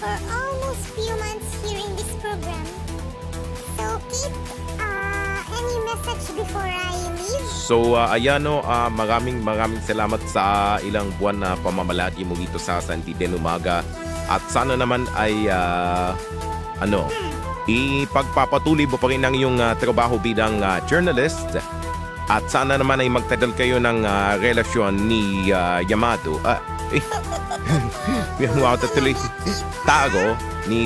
for almost few months here in this program. So, Kit, any message before I leave? So ayan no, maraming salamat sa ilang buwan na pamamalagi mo dito sa Santiago Umaga. At sana naman ay ipagpapatuloy mo pa rin ang iyong trabaho bilang journalist. At sana naman ay magtagal kayo ng relasyon ni Yamato.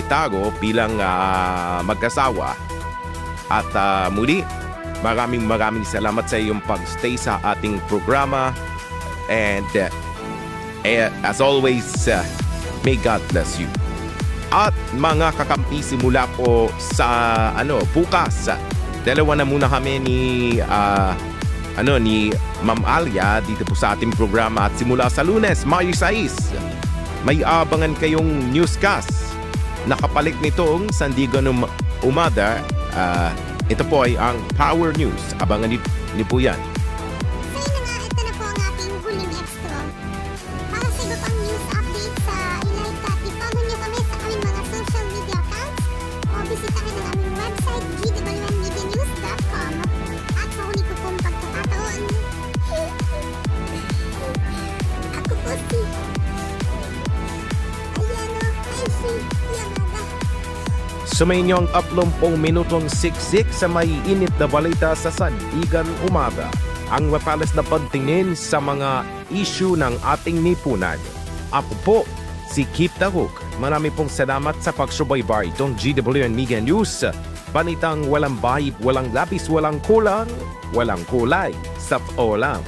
Tago bilang magkasawa. At muli, maraming salamat sa iyong pag-stay sa ating programa. And as always, may God bless you. At mga kakampi, simula po sa bukas. Dalawa na muna kami ni Ma'am Alia dito po sa ating programa. At simula sa Lunes, Mayo 6, may abangan kayong newscast. Nakapalit nitong Sandigan Umaga. Ito po ay ang Power News. Abangan niyo po yan. So yun na nga, ito na po ang ating huling extra. Para sa iba pang news updates, ilike at i-follow nyo kami sa aming mga social media accounts o bisitahin ang aming website gwnnmedianews.com. At sa huli ko pong pagkakataon, ako po si Yamada. Sumayin niyo ang 30 minutong siksik sa may init na balita sa Sandigan Umaga. Ang mapalas na pagtingin sa mga issue ng ating lipunan. Ako po, si Kip Tahuk. Marami pong salamat sa pagsubaybay itong GWN Media News. Panitang walang bahid, walang lapis, walang kulang, walang kulay sa totoo lang.